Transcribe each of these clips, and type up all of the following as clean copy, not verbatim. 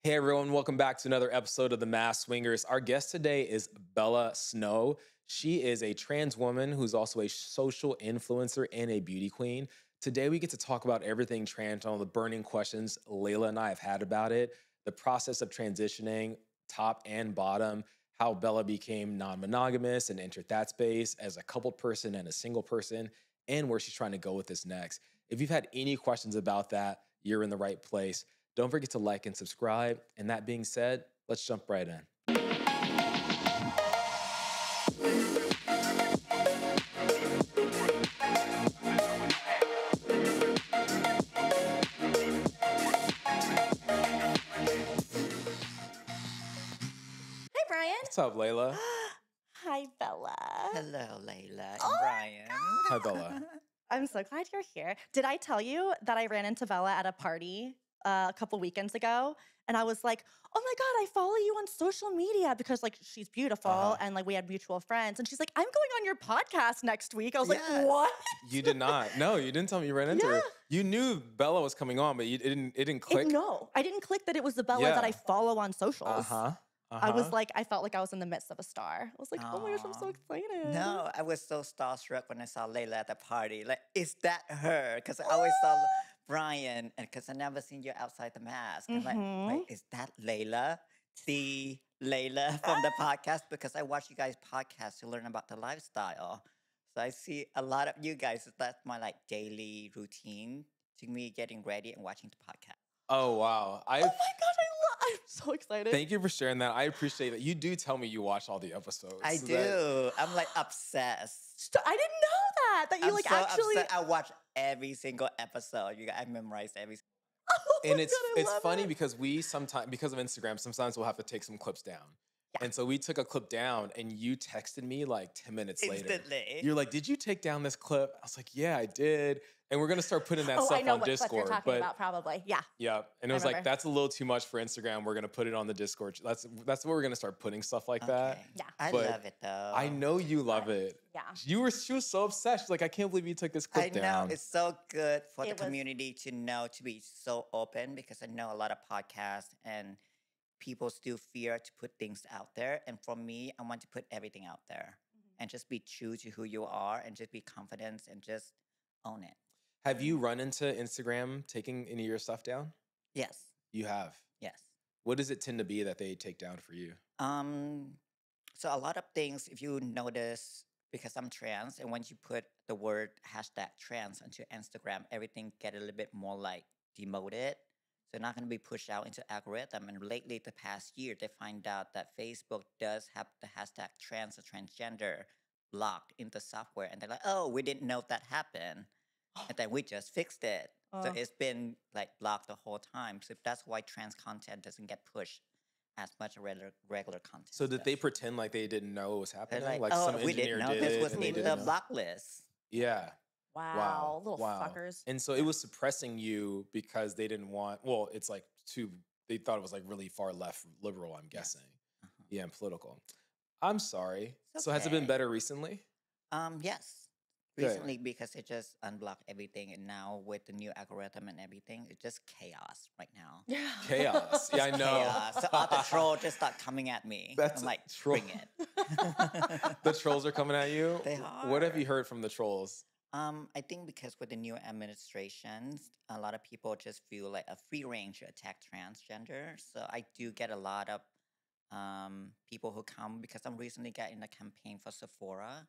Hey everyone, welcome back to another episode of the Mass Swingers. Our guest today is Bella Snow. She is a trans woman who's also a social influencer and a beauty queen. Today we get to talk about everything trans, all the burning questions Layla and I have had about it, the process of transitioning, top and bottom, how Bella became non-monogamous and entered that space as a coupled person and a single person, and where she's trying to go with this next. If you've had any questions about that, you're in the right place. Don't forget to like and subscribe. And that being said, let's jump right in. Hi, Brian. What's up, Layla? Hi, Bella. Hello, Layla and Oh my Brian. Hi, Bella. I'm so glad you're here. Did I tell you that I ran into Bella at a party a couple weekends ago? And I was like, oh my God, I follow you on social media because like she's beautiful and like we had mutual friends. And she's like, I'm going on your podcast next week. I was like, Yes. what? You did not. No, you didn't tell me you ran into her. Yeah. You knew Bella was coming on, but it didn't click. No, I didn't click that it was the Bella that I Yeah. follow on socials. Uh-huh. I was like, I felt like I was in the midst of a star. I was like, oh my gosh, I'm so Aw. excited. No, I was so starstruck when I saw Layla at the party. Like, is that her? Because I always saw Brian, and because I never seen you outside the mask. I'm like, wait, is that Layla? The Layla from the podcast? Because I watch you guys' podcast to learn about the lifestyle. So I see a lot of you guys. That's my like daily routine to me getting ready and watching the podcast. Oh, wow. Oh my God, I'm so excited. Thank you for sharing that. I appreciate that. You do tell me you watch all the episodes. I so do. that- I'm like obsessed. I didn't know that you I'm like so actually. upset. I watch every single episode. You guys, I memorized every. Oh my And it's God, I it's love funny it. because we sometimes, because of Instagram, sometimes we'll have to take some clips down. Yeah. And so we took a clip down and you texted me like 10 minutes later. Instantly. You're like, did you take down this clip? I was like, yeah, I did. And we're gonna start putting that Oh, stuff I know on what clip Discord. you're talking about, probably. Yeah. Yeah. And it I was like, remember. that's a little too much for Instagram. We're gonna put it on the Discord. That's where we're gonna start putting stuff like that. Okay. Yeah. I But love it though. I know you love it. Yeah. She was so obsessed. She's like, I can't believe you took this clip I know down. it's so good for the It was- community to know to be so open because I know a lot of podcasts and people still fear to put things out there. And for me, I want to put everything out there and just be true to who you are and just be confident and just own it. Have you run into Instagram taking any of your stuff down? Yes. You have. Yes. What does it tend to be that they take down for you? So a lot of things, if you notice, because I'm trans, and once you put the word hashtag trans onto Instagram, everything get a little bit more like demoted. So not going to be pushed out into algorithm. And lately, the past year, they find out that Facebook does have the hashtag trans or transgender blocked in the software, and they're like, "Oh, we didn't know that happened," and then we just fixed it. So Oh. it's been like blocked the whole time. So that's why trans content doesn't get pushed as much as regular content. So did they does. pretend like they didn't know what was They're happening? like, Like oh, some we engineer didn't know did this it was and they in the didn't know? block list. Yeah. Wow. Little Wow. fuckers. And so it was suppressing you because they didn't want, well, it's like they thought it was like really far left liberal, I'm guessing. Uh-huh. Yeah, and political. I'm sorry. It's So has it been okay. better recently? Yes. Good. Recently, because it just unblocked everything, and now with the new algorithm and everything, it's just chaos right now. Yeah. Chaos. Yeah, I know. Chaos. So all the trolls just start coming at me. That's I'm like, troll- bring it. The trolls are coming at you? They What have you are. heard from the trolls? I think because with the new administrations, a lot of people just feel like a free range to attack transgender. So I do get a lot of people who come because I'm recently got in a campaign for Sephora.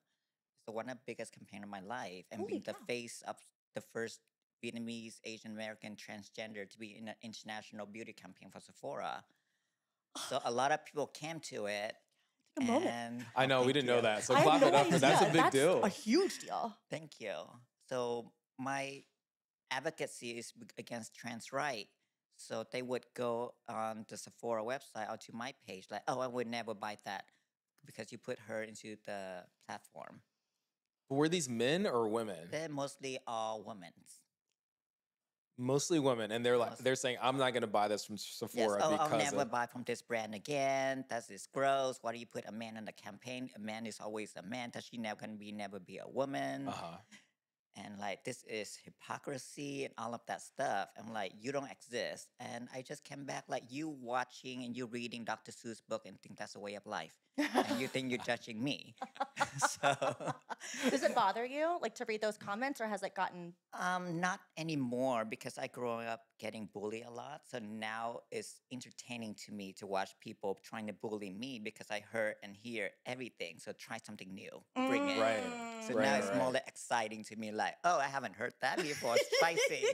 It's one of the biggest campaign of my life, and Holy being the cow. face of the first Vietnamese Asian American transgender to be in an international beauty campaign for Sephora. So a lot of people came to it. Take a moment. And I know, we thank didn't know you. that. So I clap had it no up because that's a idea. big deal. A huge deal. Thank you. So my advocacy is against trans rights. So they would go on the Sephora website or to my page like, oh, I would never buy that because you put her into the platform. Were these men or women? They're mostly all women. Mostly women, and they're like Most- they're saying, "I'm not going to buy this from Yes, Sephora oh, I'll because never of-" buy from this brand again. That is gross. Why do you put a man in the campaign? A man is always a man. That she never be a woman. Uh-huh. and like this is hypocrisy and all of that stuff. I'm like, you don't exist. And I just came back like you watching and you reading Dr. Seuss book and think that's a way of life. And you think you're judging me. So Does it bother you, like, to read those comments, or has it gotten? not anymore because I grew up getting bullied a lot. So now it's entertaining to me to watch people trying to bully me because I heard and hear everything. So try something new, bring it. Right. So Right, now it's more right. like exciting to me. Like, oh, I haven't heard that before. Spicy.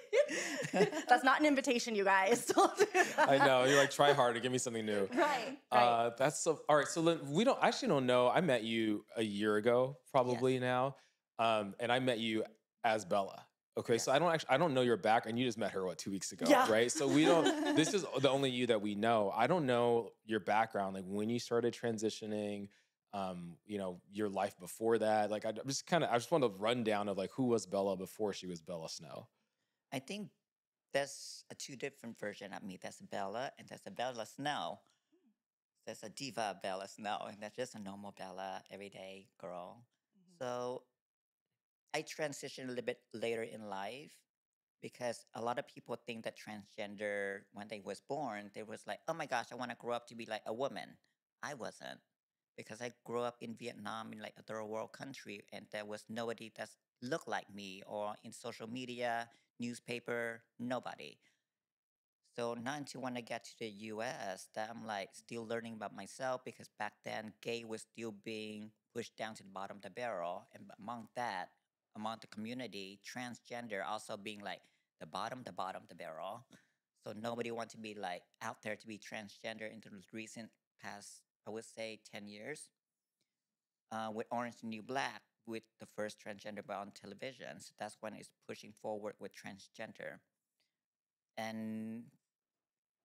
That's not an invitation, you guys. Don't do that. I know. You're like, try harder, give me something new. Right. Right. That's so. All right. So we don't actually don't know. I met you a year ago, probably now, and I met you as Bella. Okay, Yes. so I don't know your background. You just met her 2 weeks ago, Yeah. right? So we don't. This is the only you that we know. I don't know your background, like when you started transitioning. Your life before that. Like I just want a rundown of like who was Bella before she was Bella Snow. I think there's a two different version of me. There's a Bella and there's a Bella Snow. There's a diva Bella Snow, and that's just a normal Bella, everyday girl. So I transitioned a little bit later in life because a lot of people think that transgender, when they was born, they was like, oh my gosh, I want to grow up to be like a woman. I wasn't because I grew up in Vietnam in like a third world country, and there was nobody that looked like me or in social media, newspaper, nobody. So not until when I got to the US that I'm like still learning about myself because back then gay was still being pushed down to the bottom of the barrel. And among the community, transgender also being like the bottom of the barrel. So nobody wants to be like out there to be transgender into the recent past, I would say 10 years. With Orange the New Black, with the first transgender on television. So that's when it's pushing forward with transgender. And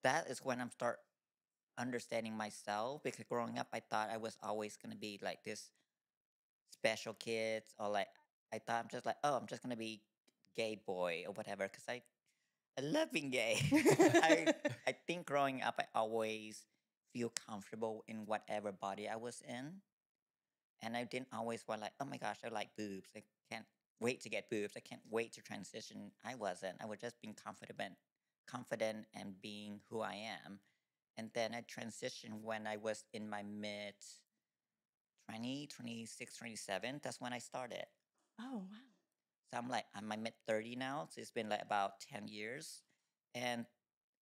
that is when I'm start understanding myself because growing up I thought I was always gonna be like this special kid or like I thought I'm just like, oh, I'm just gonna be gay boy or whatever because I love being gay. I think growing up I always feel comfortable in whatever body I was in. And I didn't always want like, oh my gosh, I like boobs. I can't wait to get boobs. I can't wait to transition. I wasn't. I was just being confident and being who I am. And then I transitioned when I was in my mid 20, 26, 27. That's when I started. Oh, wow. So I'm my mid 30 now. So it's been like about 10 years. And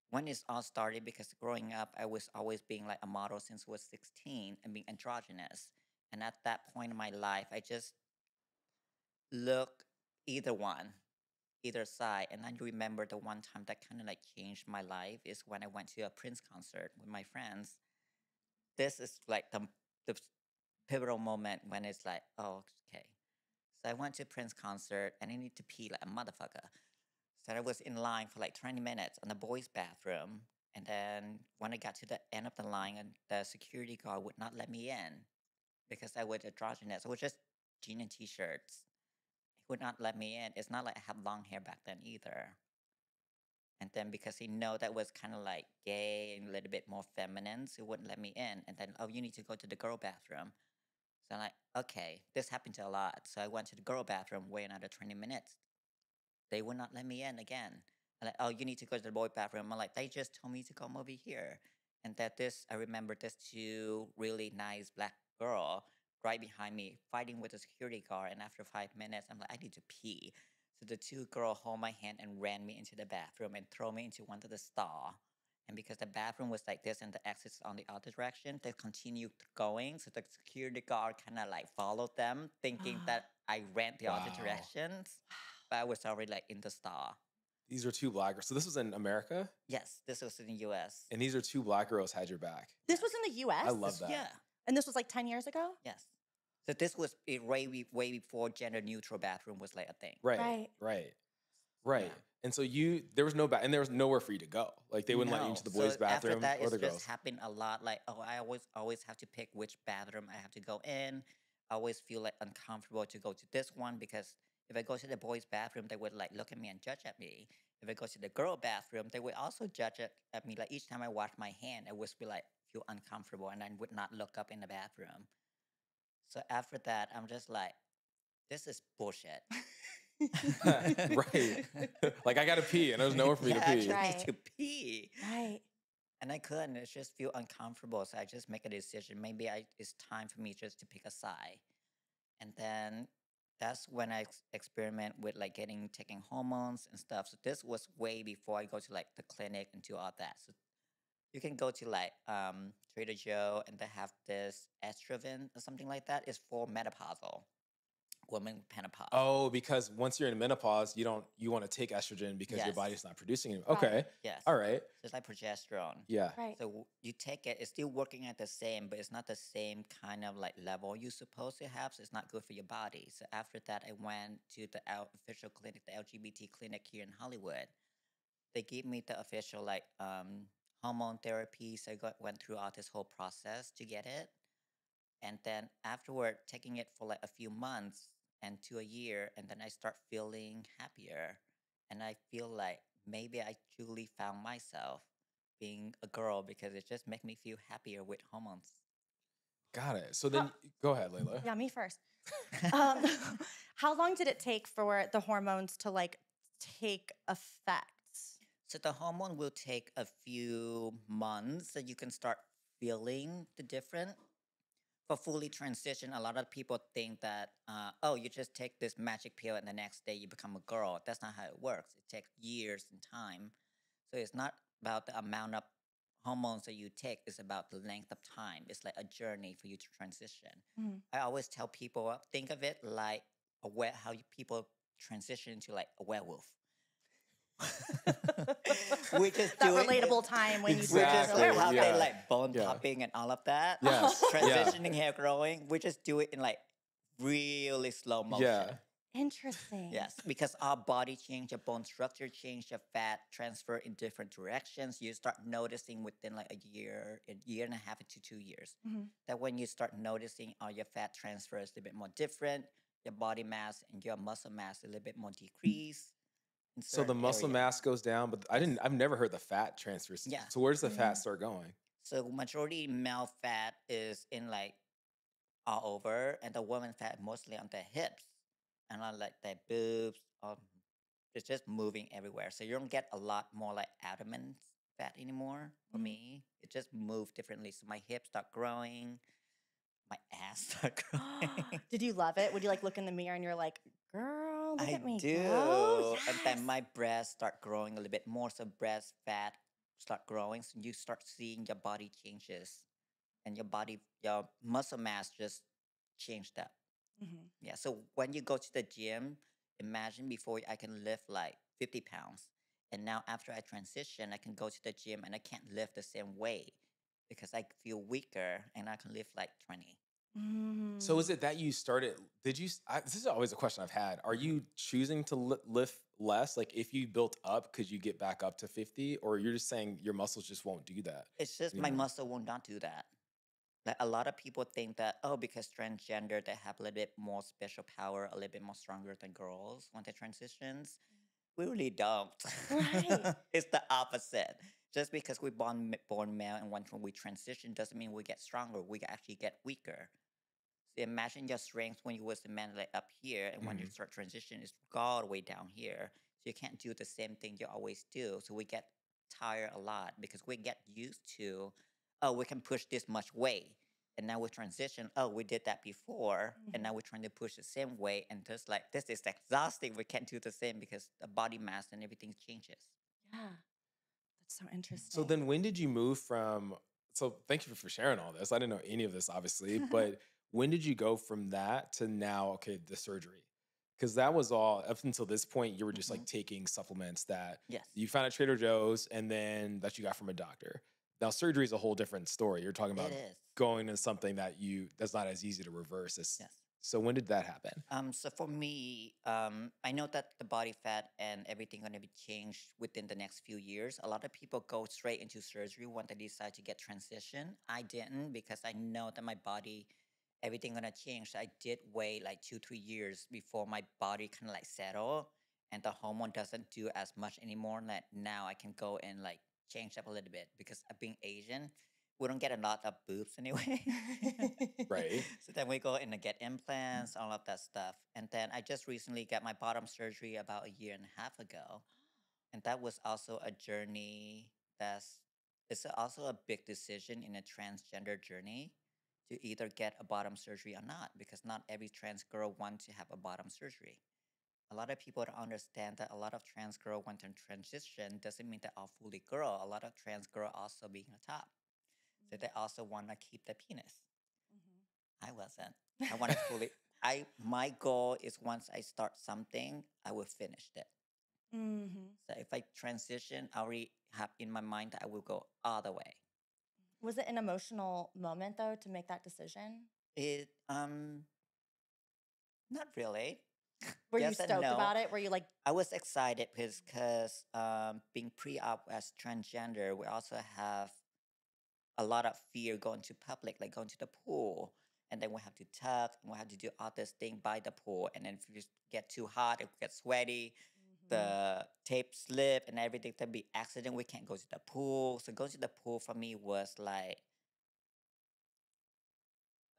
when it's all started, because growing up, I was always being like a model since I was 16 and being androgynous. And at that point in my life, I just look either one, either side. And I remember the one time that kind of like changed my life is when I went to a Prince concert with my friends. This is like the pivotal moment when it's like, oh, okay. So I went to Prince concert and I need to pee like a motherfucker. So I was in line for like 20 minutes in the boys' bathroom. And then when I got to the end of the line, and the security guard would not let me in because I was androgynous. I was just jean and t-shirts. He would not let me in. It's not like I had long hair back then either. And then because he know that was kind of like gay and a little bit more feminine, so he wouldn't let me in. And then, oh, you need to go to the girl bathroom. So I'm like, okay, this happened to a lot. So I went to the girl bathroom, wait another 20 minutes. They would not let me in again. I'm like, oh, you need to go to the boy bathroom. I'm like, they just told me to come over here. And I remember this two really nice black girl right behind me fighting with a security guard. And after 5 minutes, I'm like, I need to pee. So the two girls hold my hand and ran me into the bathroom and throw me into one of the stall. And because the bathroom was like this and the exit's on the other direction, they continued going. So the security guard kind of like followed them, thinking that I ran the other Wow. directions. But I was already like in the stall. These are two black girls. So this was in America? Yes, this was in the US. And these are two black girls had your back. This was in the US? I love that. Yeah, And this was like 10 years ago? yes. So this was way before gender neutral bathroom was like a thing. Right. Yeah. And so there was there was nowhere for you to go. Like they wouldn't let you into the boys' bathroom after that, or the it's just girls. happened a lot. Like, oh, I always have to pick which bathroom I have to go in. I always feel like uncomfortable to go to this one because if I go to the boys' bathroom, they would like look at me and judge at me. If I go to the girl bathroom, they would also judge at me. Like each time I wash my hand, I would feel uncomfortable and I would not look up in the bathroom. So after that, I'm just like, this is bullshit. Right. Like I gotta pee and there's nowhere for me to Yeah, I pee. just Right. need to pee. Right. And I couldn't. It just feel uncomfortable. So I just make a decision. Maybe it's time for me just to pick a side. And then that's when I experiment with like taking hormones and stuff. So this was way before I go to like the clinic and do all that. So you can go to like Trader Joe and they have this estrogen or something like that. It's for menopausal women with menopause. Oh, because once you're in menopause, you want to take estrogen because your Yes. body's not producing it. Right. Okay. Yes. All right. Just like progesterone. Yeah. Right. So you take it, it's still working at the same, but it's not the same kind of like level you're supposed to have. So it's not good for your body. So after that, I went to the official clinic, the LGBT clinic here in Hollywood. They gave me the official like hormone therapy. So went through all this whole process to get it. And then afterward, taking it for like a few months and to a year, and then I start feeling happier. And I feel like maybe I truly found myself being a girl because it just make me feel happier with hormones. Got it. So then go ahead, Layla. Yeah, me first. Um, how long did it take for the hormones to like take effect? So the hormone will take a few months so you can start feeling the difference. For fully transition, a lot of people think that, oh, you just take this magic pill and the next day you become a girl. That's not how it works. It takes years and time. So it's not about the amount of hormones that you take, it's about the length of time. It's like a journey for you to transition. Mhm. I always tell people, think of it like people transition into like a werewolf. We just That do it. relatable time when you We turn into just a Exactly, like werewolf. how yeah. they like bone Yeah. popping and all of that. Yes. Yeah. Transitioning, hair growing. We just do it in like really slow motion. Yeah. Interesting. Yes, because our body change, your bone structure change, your fat transfer in different directions. You start noticing within like a year and a half to 2 years. Mhm. That when you start noticing all your fat transfers a little bit more different, your body mass and your muscle mass a little bit more decrease. In So the certain muscle areas. mass goes down, but I've never heard the fat transfers. Yeah. So where does the Mm. fat start going? So majority male fat is in like all over, and the woman fat mostly on their hips and on like their boobs. It's just moving everywhere. So you don't get a lot more like abdomen fat anymore. For Mhm. me, it just moved differently. So my hips start growing, my ass start growing. Did you love it? Would you like look in the mirror and you're like, girl, look I at me do. go? And then Yes. my breasts start growing a little bit more. So breast fat start growing. So you start seeing your body changes. And your muscle mass just changed up. Mhm. Yeah. So when you go to the gym, imagine before I can lift like 50 pounds. And now after I transition, I can go to the gym and I can't lift the same weight because I feel weaker and I can lift like 20. So Mm. is it that you started? This is always a question I've had. Are you choosing to lift less? Like if you built up, could you get back up to 50, or you're just saying your muscles just won't do that? It's just my anymore? muscle will not do that. Like a lot of people think that, oh, because transgender, they have a little bit more special power, a little bit more stronger than girls when they transitions. We really don't. Right. It's the opposite. Just because we're born male and when we transition doesn't mean we get stronger. We actually get weaker. So imagine your strength when you was a man like up here, and when you Mhm. start transition, it's all the way down here. So you can't do the same thing you always do. So we get tired a lot because we get used to, oh, we can push this much weight. And now we transition, oh, we did that before, and now we're trying to push the same weight. And just like, this is exhausting. We can't do the same because the body mass and everything changes. Yeah. That's so interesting. So then when did you move from? So thank you for sharing all this. I didn't know any of this, obviously, but when did you go from that to now? Okay, the surgery. Because that was all up until this point. You were just like taking supplements that Yes. you found at Trader Joe's and then that you got from a doctor. Now surgery is a whole different story. You're talking about It is. going to something that's not as easy to reverse. Yes. So when did that happen? So for me, I know that the body fat and everything gonna be changed within the next few years. A lot of people go straight into surgery when they decide to get transition. I didn't because I know that my body, everything gonna change. I did wait like 2-3 years before my body kind of like settle, and the hormone doesn't do as much anymore. That now I can go and like change up a little bit because being Asian, we don't get a lot of boobs anyway. Right. So then we go in and get implants, all of that stuff. And then I just recently got my bottom surgery about a year and a half ago. And that was also a journey it's also a big decision in a transgender journey to either get a bottom surgery or not, because not every trans girl wants to have a bottom surgery. A lot of people don't understand that a lot of trans girl want to transition doesn't mean they're all fully girl. A lot of trans girl also being a top. So they also want to keep the penis. I wasn't. I want to fully. My goal is once I start something, I will finish it. So if I transition, I already have in my mind that I will go all the way. Was it an emotional moment though to make that decision? It not really. Were you Yes and stoked no. about it? Were you like, I was excited because being pre-op as transgender, we also have a lot of fear going to public, like going to the pool, and then we have to tuck, and we have to do all this thing by the pool, and then if you get too hot, it gets sweaty, the tape slip, and everything. There'll be accident. We can't go to the pool. So going to the pool for me was like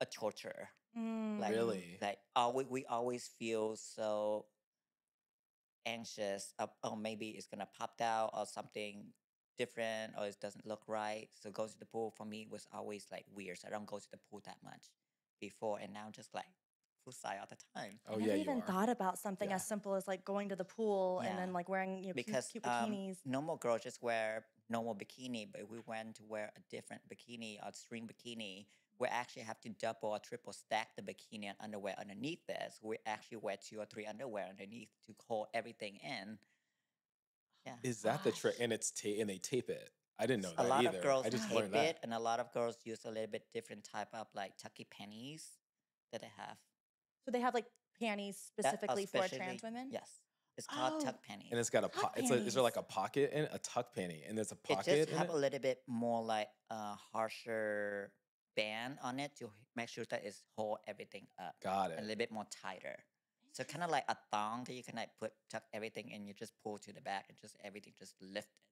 a torture. Like, Really? like we always feel so anxious. Oh, maybe it's gonna pop out or something different, or it doesn't look right. So going to the pool for me was always like weird. So I don't go to the pool that much before, and now just like poolside all the time. Oh I yeah, never you even are. thought about something Yeah. as simple as like going to the pool and then Yeah. like wearing Because cute bikinis. normal girls just wear normal bikini, but if we went to wear a different bikini or string bikini, we actually have to double or triple stack the bikini and underwear underneath this. We actually wear 2 or 3 underwear underneath to hold everything in. Yeah. Is that the trick? Gosh. And and they tape it. I didn't know A that lot of either. girls I just tape learned that. it, and a lot of girls use a little bit different type of like tucky panties that they have. So they have like panties That specifically for trans especially- women? Yes. It's called Oh. tuck panties. And it's got a Tuck is there like a panties. pocket in it? A tuck panty, and there's a It pocket just in have it? a little bit more like a harsher band on it to make sure that it's hold everything up. Got And a it. little bit more tighter. So kind of like a thong that you can like tuck everything in, you just pull to the back and just everything just lift it.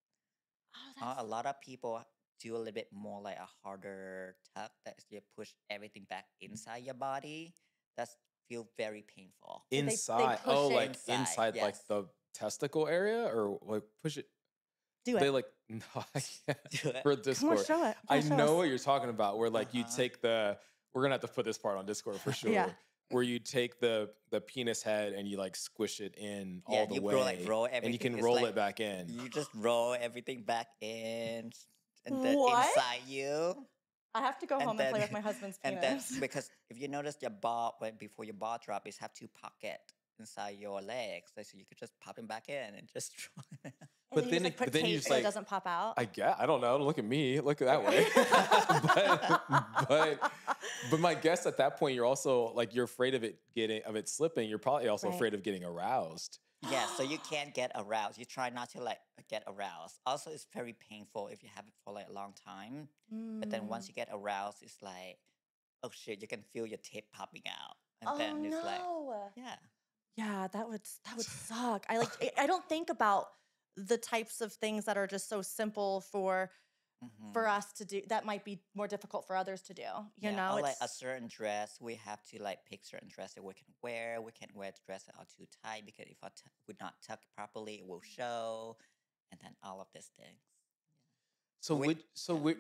Oh, A lot of people do a little bit more like a harder tuck that is you push everything back inside your body. That's feel very painful. they Inside. push Oh, it- like Inside, inside like yes. the testicle area, or like push it. do They it. like no, I can't. Do it. For Come on, Discord. show it. I Yeah, show know us. what you're talking about. Where like you Uh-huh. take we're gonna have to put this part on Discord for sure. Yeah. Where you take the penis head and you like squish it in Yeah, all the you way, roll and you everything. can It's roll like- it back in. You just roll everything back in, and then What? inside you. I have to go And home and play then- with my husband's And then penis. because if you notice your ball before your ball drop, is have 2 pockets inside your legs, so you could just pop them back in and just. And But you then just, like, it- put but then you tape just, so like- it doesn't pop out. I don't know. Don't look at me. Look that way. but my guess at that point, you're also like you're afraid of it slipping. You're probably also Right. afraid of getting aroused. Yeah, so you can't get aroused. You try not to like get aroused. Also, it's very painful if you have it for like a long time. But then once you get aroused, it's like, oh shit, you can feel your tape popping out, and then it's like, yeah. Yeah, that would suck. I don't think about the types of things that are just so simple for Mhm. us to do that might be more difficult for others to do. You Yeah, know, or like a it's certain dress, we have to like pick certain dress that we can wear. We can't wear the dress that are too tight because if I would not tuck properly, it will show, and then all of these things. So Wait.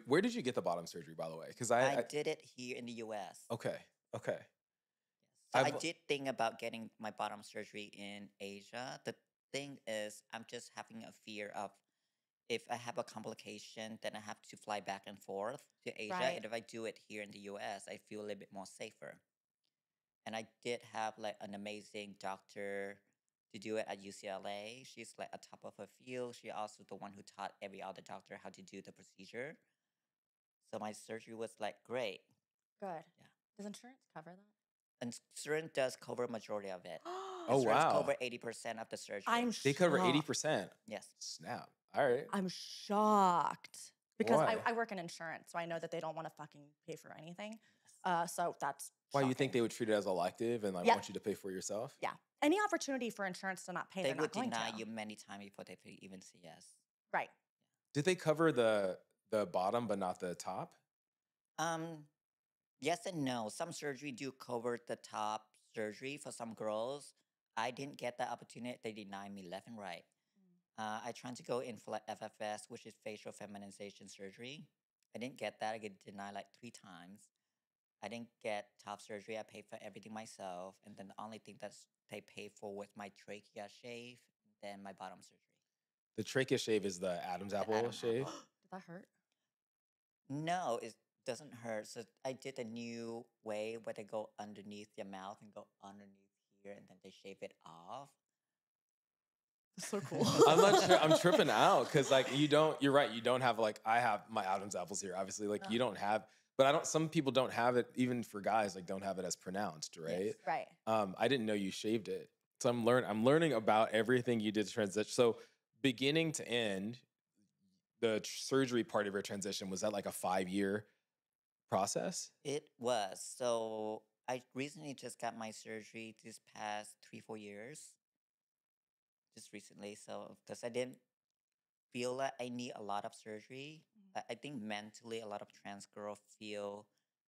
where did you get the bottom surgery, by the way? Because I did it here in the U.S. okay. So I I've- did think about getting my bottom surgery in Asia. The thing is, I'm just having a fear of if I have a complication, then I have to fly back and forth to Asia. Right. And if I do it here in the US, I feel a little bit more safer. And I did have like an amazing doctor to do it at UCLA. She's like a top of her field. She also the one who taught every other doctor how to do the procedure. So my surgery was like great. good. Yeah. Does insurance cover that? And Certain does cover majority of it. Oh, Insurance wow. cover 80% of the surgery. I'm They cover shocked. 80%. Yes. Snap. All right. I'm shocked because Why? I work in insurance, so I know that they don't want to fucking pay for anything. So that's Why you think shocking. they would treat it as elective and like Yeah. want you to pay for it yourself? Yeah, any opportunity for insurance to not pay, They they're would not going deny to. you many times before they even say yes. Right. Did they cover the bottom but not the top? Um, yes and no. Some surgery do cover the top surgery for some girls. I didn't get that opportunity. They denied me left and right. I tried to go in for like FFS, which is facial feminization surgery. I didn't get that. I get denied like 3 times. I didn't get top surgery. I paid for everything myself, and then the only thing that's they paid for was my trachea shave, then my bottom surgery. The trachea shave is the Adam's The apple Adam shave. apple. Did that hurt? No, it doesn't hurt. So I did a new way where they go underneath your mouth and go underneath here, and then they shave it off. That's so cool. I'm not sure. I'm tripping out because like you don't. You're right. You don't have like I have my Adam's apples here. Obviously, like you don't have. But I don't. Some people don't have it. Even for guys, like don't have it as pronounced, right? Yes. Right. I didn't know you shaved it. So I'm learning about everything you did to transition. So beginning to end, the surgery part of your transition, was that like a 5-year process? It was. So I recently just got my surgery this past 3-4 years, just recently. So because I didn't feel that I need a lot of surgery. I think mentally a lot of trans girls feel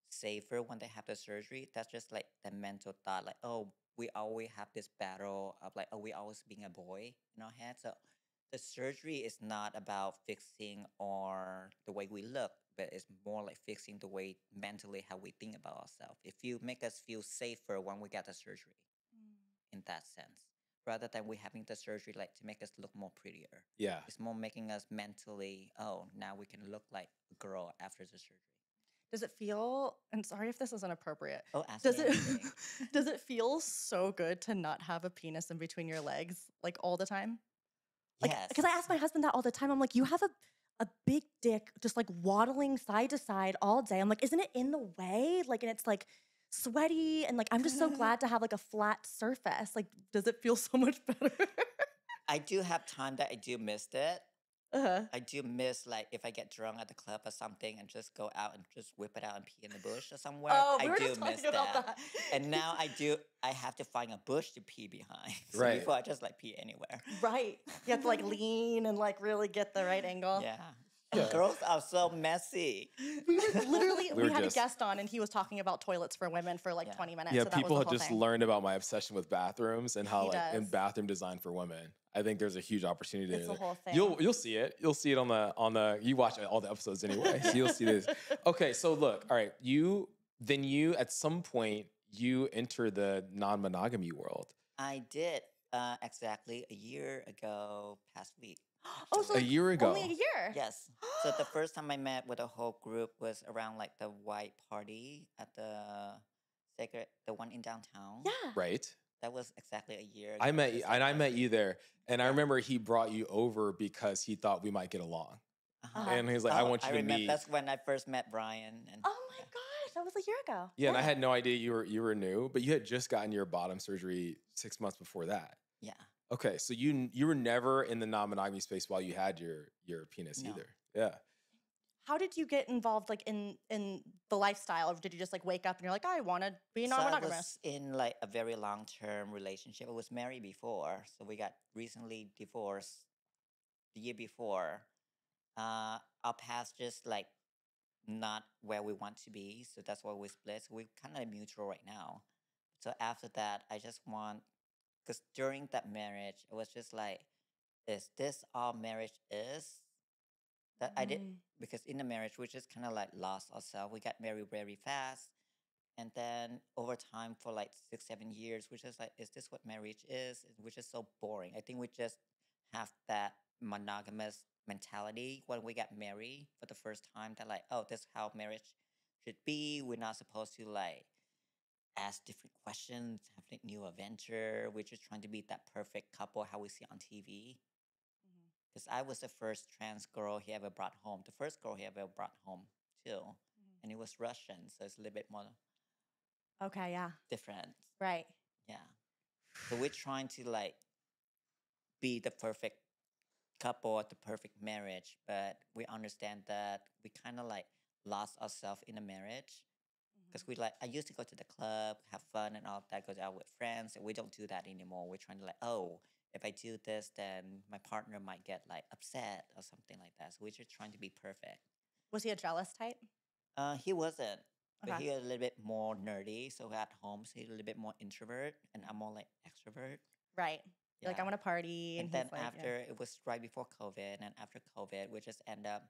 safer when they have the surgery. That's just like the mental thought, like, oh, we always have this battle of like, oh, we always being a boy in our head. So the surgery is not about fixing or the way we look, but it's more like fixing the way mentally how we think about ourselves. If you make us feel safer when we get the surgery, in that sense, rather than we having the surgery like to make us look more prettier. Yeah. It's more making us mentally, oh, now we can look like a girl after the surgery. Does it feel, and sorry if this isn't appropriate, Oh, ask does me it anything. does it feel so good to not have a penis in between your legs like all the time? Like, Yes. because I ask my husband that all the time. I'm like, you have a big dick just like waddling side to side all day. I'm like, isn't it in the way? Like, and it's like sweaty and like I'm just so glad to have like a flat surface. Like, does it feel so much better? I do have time that I do miss it. Uh-huh. I do miss like if I get drunk at the club or something and just go out and just whip it out and pee in the bush or somewhere. Oh, we I were do just miss talking about that. that. And now I have to find a bush to pee behind. So Right. before I just like pee anywhere. Right. You have to like lean and like really get the right angle. Yeah. Yeah. Girls are so messy. We were literally, We we were had just- a guest on and he was talking about toilets for women for like Yeah. 20 minutes. Yeah, so that was people the have whole just thing. learned about my obsession with bathrooms and how He like in does. bathroom design for women. I think there's a huge opportunity It's there. the whole thing. You'll see it. You'll see it on the you watch all the episodes anyway. So you'll see this. Okay, so look, all right, you at some point you enter the non-monogamy world. I did exactly a year ago past week. Oh, so A like, year ago. only a year? Yes. So the first time I met with a whole group was around like the white party at the one in downtown. Yeah. Right. That was exactly a year ago. I met you, just like and I last met week. you there. And I Yeah. remember he brought you over because he thought we might get along. Uh-huh. And he's like, I want you I to remember meet. that's when I first met Brian. And Oh my gosh, that was a year ago. Yeah, and I had no idea you were new, but you had just gotten your bottom surgery 6 months before that. yeah. Okay, so you were never in the non-monogamy space while you had your penis No. either. Yeah. How did you get involved like in the lifestyle? Or did you just like wake up and you're like, I want to be So I non-monogamous? was in like a very long-term relationship. I was married before, so we got recently divorced the year before. Our paths just like not where we want to be, so that's why we split. So we're kind of mutual right now. So after that, I just want, because during that marriage, it was just like, is this all marriage is? That I did, because in the marriage, we just kind of like lost ourselves. We got married very fast. And then over time, for like 6-7 years, we're just like, is this what marriage is? Which is so boring. I think we just have that monogamous mentality when we got married for the first time. That like, oh, this is how marriage should be. We're not supposed to like ask different questions, have a new adventure. We're just trying to be that perfect couple how we see on TV. Because I was the first trans girl he ever brought home. The first girl he ever brought home too. And it was Russian, so it's a little bit more Okay, yeah. different. Right. Yeah. So we're trying to like be the perfect couple, the perfect marriage, but we understand that we kind of like lost ourselves in a marriage. Because we like, I used to go to the club, have fun and all of that, go out with friends, and we don't do that anymore. We're trying to like, oh, if I do this, then my partner might get like upset or something like that. So we're just trying to be perfect. Was he a jealous type? He wasn't, but Okay. he was a little bit more nerdy. So at home, he's a little bit more introvert, and I'm more like extrovert. Right. You're like, I Yeah. want to party. And And then he's like, after it was right before COVID, and after COVID, we just end up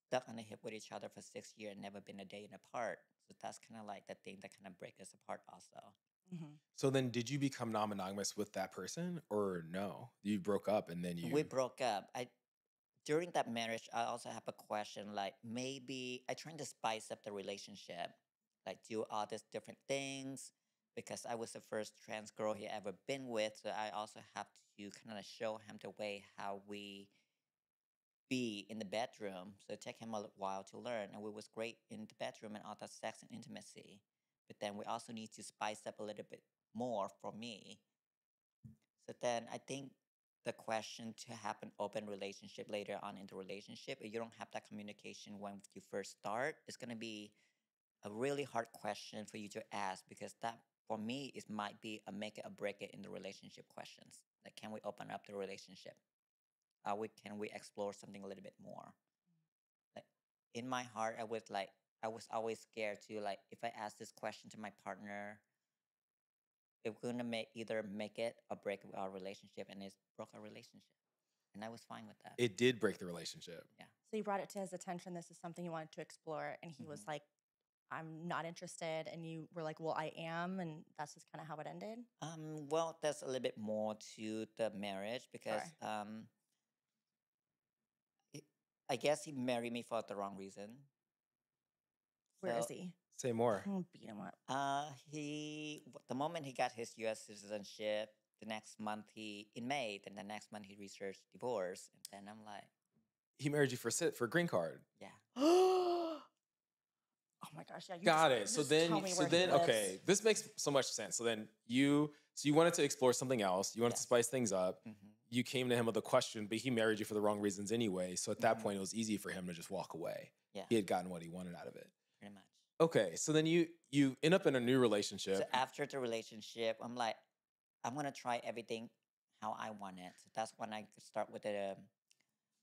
stuck on the hip with each other for 6 years and never been a day apart. So that's kind of like the thing that kind of break us apart also. So then did you become non-monogamous with that person or no? You broke up and then We you broke up. I During that marriage, I also have a question like maybe I trying to spice up the relationship, like do all these different things because I was the first trans girl he ever been with. So I also have to kind of show him the way how we be in the bedroom. So it took him a while to learn, and we was great in the bedroom and all that sex and intimacy. But then we also need to spice up a little bit more for me. So then I think the question to have an open relationship later on in the relationship, if you don't have that communication when you first start, it's gonna be a really hard question for you to ask because that for me it might be a make it or break it in the relationship questions. Like can we open up the relationship? Can we explore something a little bit more? Like in my heart, I was always scared to like if I ask this question to my partner, it's gonna either make it or break our relationship, and it's broke our relationship, and I was fine with that. it did break the relationship. Yeah. So you brought it to his attention. This is something you wanted to explore. And he was like, I'm not interested. And you were like, well, I am. And that's just kind of how it ended. Well, there's a little bit more to the marriage because Sure. it- I guess he married me for the wrong reason. Where is So, he? Say more. I'm gonna beat him up. the moment he got his U.S. citizenship, the next month in May, then the next month he researched divorce, and then I'm like, He married you for green card. yeah. Oh my gosh. Yeah. Got it. So just tell then, me so where he then, lives. okay, this makes so much sense. So then so you wanted to explore something else. You wanted to Yes. spice things up. Mhm. You came to him with a question, but he married you for the wrong reasons anyway. So at that Mhm. point, it was easy for him to just walk away. Yeah, He had gotten what he wanted out of it. pretty much. Okay, so then you end up in a new relationship. So after the relationship, I'm like, I'm gonna try everything how I want it. So that's when I start with the.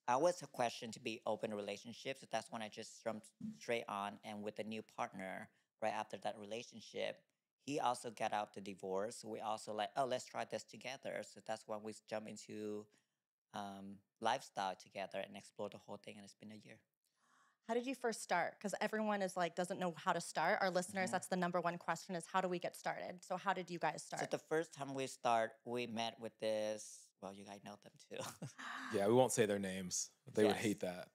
I was a question to be open relationship, so that's when I just jumped straight on. And with a new partner, right after that relationship, he also got out the divorce. So we also like, oh, let's try this together. So that's when we jump into lifestyle together and explore the whole thing. And it's been a year. How did you first start? Because everyone is like, doesn't know how to start. Our listeners, Mhm. that's the number one question is how do we get started? So how did you guys So start? the first time we met with this. Well, you guys know them too. Yeah, we won't say their names. They would Yes. hate that.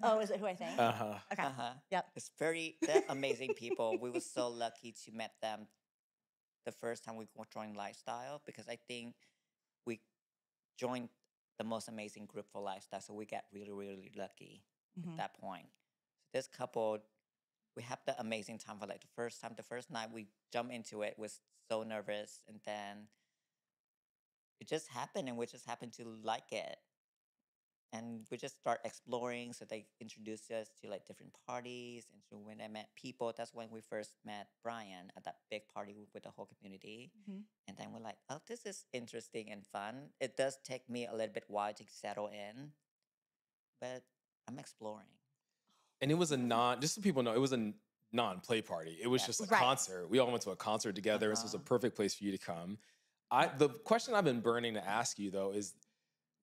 Oh, is it who I think? Uh-huh. Okay. Uh-huh. Yep. They're amazing people. We were so lucky to met them the first time we joined Lifestyle because I think we joined the most amazing group for Lifestyle. So we got really, really lucky at that point. So this couple, we had the amazing time for like the first night we jumped into it was so nervous, and then it just happened, and we just happened to like it. And we just start exploring. So they introduced us to like different parties. And so when I met people, that's when we first met Brian at that big party with the whole community. And then we're like, oh, this is interesting and fun. It does take me a little bit while to settle in, but I'm exploring. And it was just so people know, it was a non-play party. It was just a Right. concert. We all went to a concert together. This was a Uh-huh. perfect place for you to come. The question I've been burning to ask you though is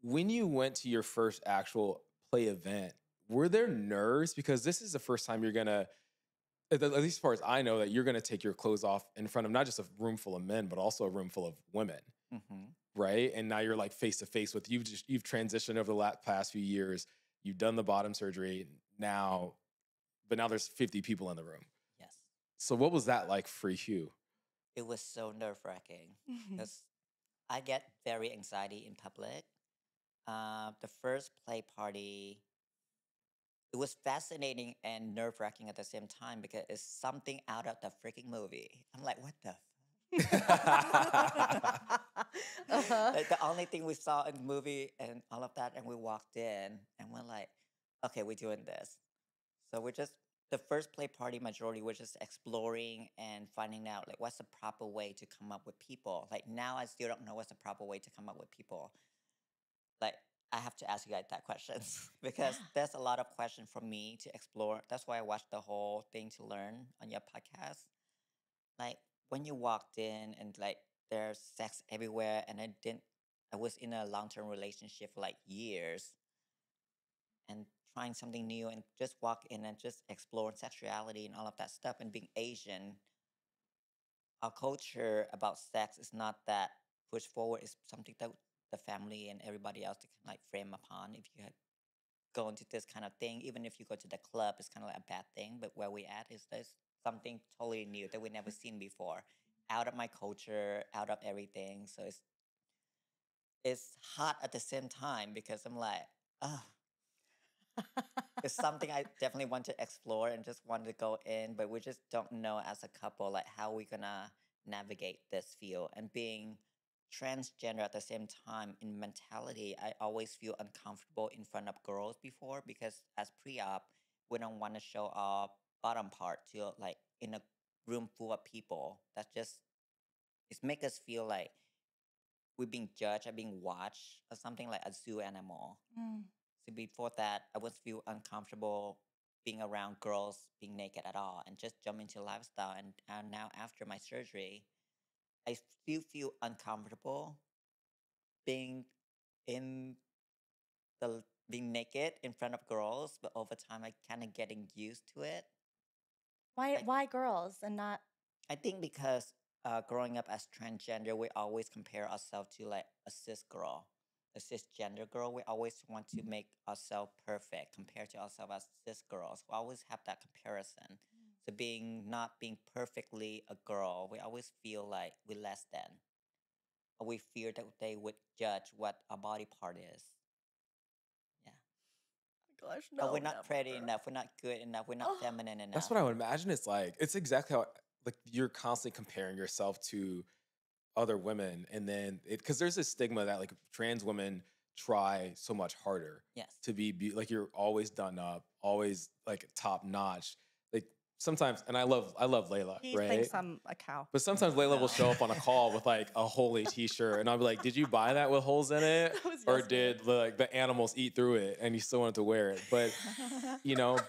when you went to your first actual play event, were there nerves? Because this is the first time you're gonna, at least as far as I know, that you're gonna take your clothes off in front of not just a room full of men, but also a room full of women, Mm-hmm. right? And now you're like face to face with you've transitioned over the past few years. You've done the bottom surgery but now there's 50 people in the room. Yes. So what was that like for you? It was so nerve-wracking because I get very anxiety in public. The first play party, it was fascinating and nerve-wracking at the same time because it's something out of the freaking movie. I'm like, what the? Like the only thing we saw in the movie and all of that, and we walked in and we're like, okay, we're doing this. So we're just the first play party majority, we're just exploring and finding out like what's the proper way to come up with people. Like now I still don't know what's the proper way to come up with people. Like I have to ask you guys that question because there's a lot of questions for me to explore. That's why I watched the whole thing to learn on your podcast. Like when you walked in and like there's sex everywhere, and I was in a long term relationship for like years and trying something new and just walk in and just explore sexuality and all of that stuff. And being Asian, our culture about sex is not that pushed forward. It's something that the family and everybody else can like frame upon. If you go into this kind of thing, even if you go to the club, it's kind of like a bad thing. But where we at is there's something totally new that we never seen before, out of my culture, out of everything. So it's hot at the same time because I'm like, oh, it's something I definitely want to explore and just want to go in, but we just don't know as a couple like how we gonna navigate this field. And being transgender at the same time in mentality, I always feel uncomfortable in front of girls before because as pre-op, we don't want to show our bottom part to like in a room full of people. That's just it's make us feel like we're being judged or being watched or something like a zoo animal. Mm. So before that, I was feel uncomfortable being around girls being naked at all and just jump into lifestyle. And now after my surgery, I still feel uncomfortable being in being naked in front of girls, but over time I kind of getting used to it. Why girls and not? I think because growing up as transgender, we always compare ourselves to like a cis girl, a cisgender girl. We always want to make ourselves perfect compared to ourselves as cis girls. We always have that comparison. So not being perfectly a girl, we always feel like we're less than. Or we fear that they would judge what our body part is. Yeah. Gosh, Or no, we're not never. pretty enough, we're not good enough, we're not Oh. feminine enough. That's what I would imagine it's like. It's exactly how like you're constantly comparing yourself to other women, and then because there's this stigma that like trans women try so much harder Yes. to be like you're always done up, always like top notch. Like sometimes, and I love Layla, He right? thinks I'm a cow. But sometimes Layla will No. show up on a call with like a holy t-shirt, and I'll be like, "Did you buy that with holes in it, That was or yesterday. did like the animals eat through it and you still wanted to wear it?" But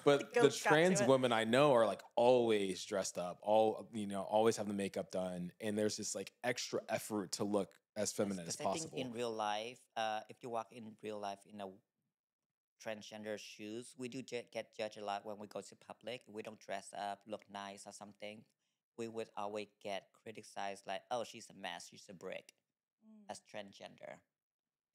but the goats got to trans it. women I know are like always dressed up, always have the makeup done, and there's this like extra effort to look as feminine as I possible. think in real life, if you walk in real life in a transgender shoes, we do get judged a lot when we go to public. We don't dress up, look nice or something. We would always get criticized like, "Oh, she's a mess. She's a brick." As transgender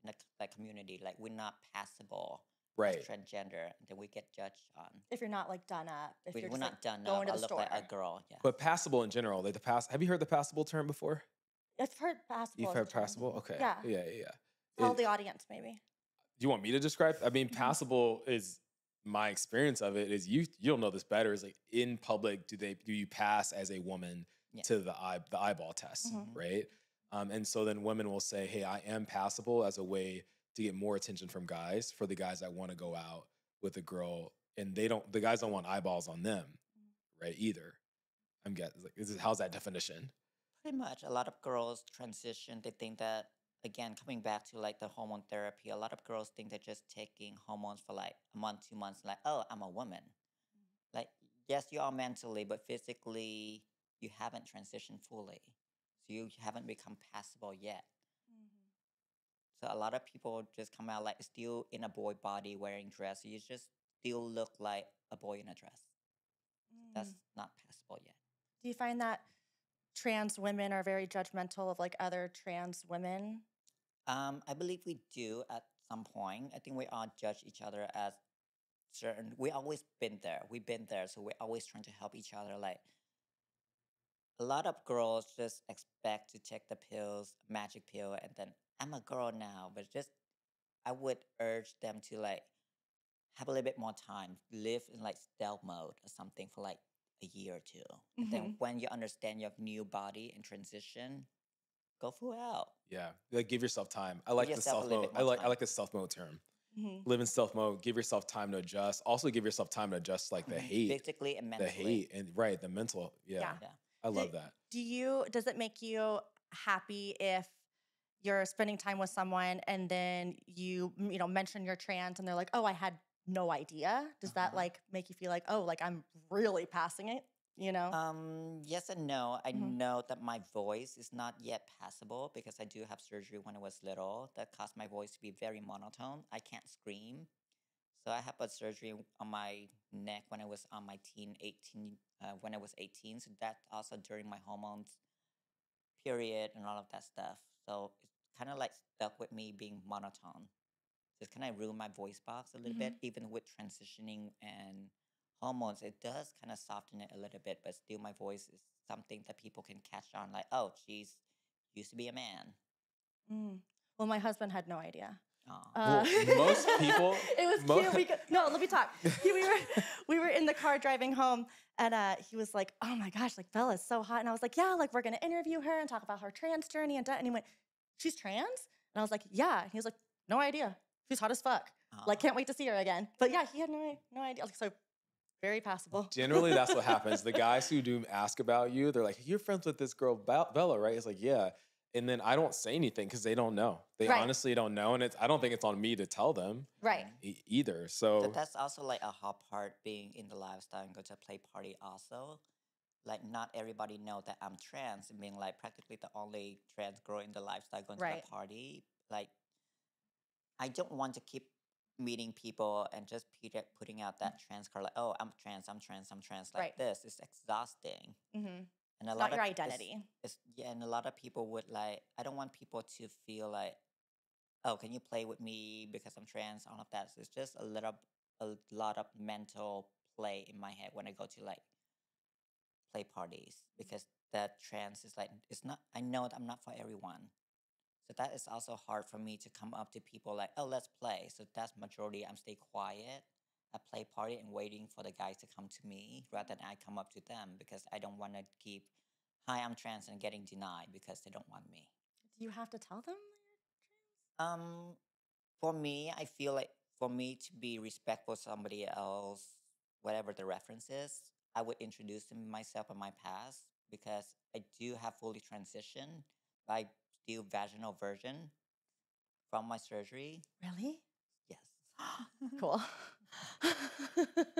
in the community, like we're not passable Right. as transgender, and then we get judged on. If you're not like done up, if you're We're just not like done going up. to I the look store. like a girl. Yeah. But passable in general, like have you heard the passable term before? I've heard passable. You've as a heard term. passable? Okay. Yeah. Yeah. Tell the audience maybe. Do you want me to describe? I mean, passable is my experience of it is you'll know this better. Is like in public, do you pass as a woman to the eyeball test, right? And so then women will say, "Hey, I am passable," as a way to get more attention from guys for the guys that want to go out with a girl, and the guys don't want eyeballs on them, right? Either. I'm guessing like, how's that definition? Pretty much, a lot of girls transition. They think that again, coming back to like the hormone therapy, a lot of girls think they're just taking hormones for like a month, 2 months. Like, oh, I'm a woman. Like, yes, you are mentally, but physically, you haven't transitioned fully. So you haven't become passable yet. So a lot of people just come out like still in a boy body wearing dress. You just still look like a boy in a dress. That's not passable yet. Do you find that trans women are very judgmental of like other trans women? I believe we do at some point. I think we all judge each other as certain. We always been there. We've been there, so we're always trying to help each other. Like a lot of girls just expect to take the pills, magic pill, and then I'm a girl now. But just I would urge them to like have a little bit more time, live in like stealth mode or something for like a year or two. And then when you understand your new body and transition, go full out. Yeah, like give yourself time. I like the yourself a stealth little mode. bit I more like time. the stealth mode term. Live in stealth mode. Give yourself time to adjust. Also, give yourself time to adjust like the hate, physically and mentally. the hate, and right, the mental. Yeah. I love that. Does it make you happy if you're spending time with someone and then you mention you're trans and they're like, oh, I had no idea. Does that like make you feel like, oh, like I'm really passing it, you know? Yes and no. I Mhm. know that my voice is not yet passable because I do have surgery when I was little that caused my voice to be very monotone. I can't scream. So I had a surgery on my neck when I was on my 18, when I was 18. So that also during my hormones period and all of that stuff. So it's kind of like stuck with me being monotone. So it's kind of ruined my voice box a little bit, Mhm. even with transitioning and hormones. It does kind of soften it a little bit, but still my voice is something that people can catch on like, oh, she's used to be a man. Mm. Well, my husband had no idea. Aw. Well, most people, it was mo- cute. No, let me talk. We were in the car driving home, and he was like, "Oh my gosh, like Bella's so hot," and I was like, "Yeah, like we're gonna interview her and talk about her trans journey." And he went, "She's trans?" And I was like, "Yeah." And he was like, "No idea. She's hot as fuck. Like, Aw. can't wait to see her again." But yeah, he had no idea. Like, so very passable. generally that's what happens. The guys who do ask about you, they're like, you're friends with this girl, Bella, right? It's like, yeah. And then I don't say anything because they don't know. They Right. honestly don't know. And I don't think it's on me to tell them Right. either. So So that's also like a hard part being in the lifestyle and go to a play party also. Like not everybody know that I'm trans and being like practically the only trans girl in the lifestyle going to Right. the party. Like I don't want to keep meeting people and just putting out that trans card like, oh, I'm trans like Right. this. It's exhausting. Mm-hmm. And a It's lot not your of identity. yeah, and a lot of people would like I don't want people to feel like, oh, can you play with me because I'm trans? All of that. So it's just a lot of mental play in my head when I go to like play parties because that trans is like it's not. I know that I'm not for everyone. So that is also hard for me to come up to people like, oh, let's play. So that's majority. I'm stay quiet at play party and waiting for the guys to come to me rather than I come up to them because I don't want to keep, hi, I'm trans and getting denied because they don't want me. Do you have to tell them? Um, for me, I feel like for me to be respectful of somebody else, whatever the reference is, I would introduce them myself and my past because I do have fully transitioned. I still vaginal version from my surgery. Really? Yes. Cool.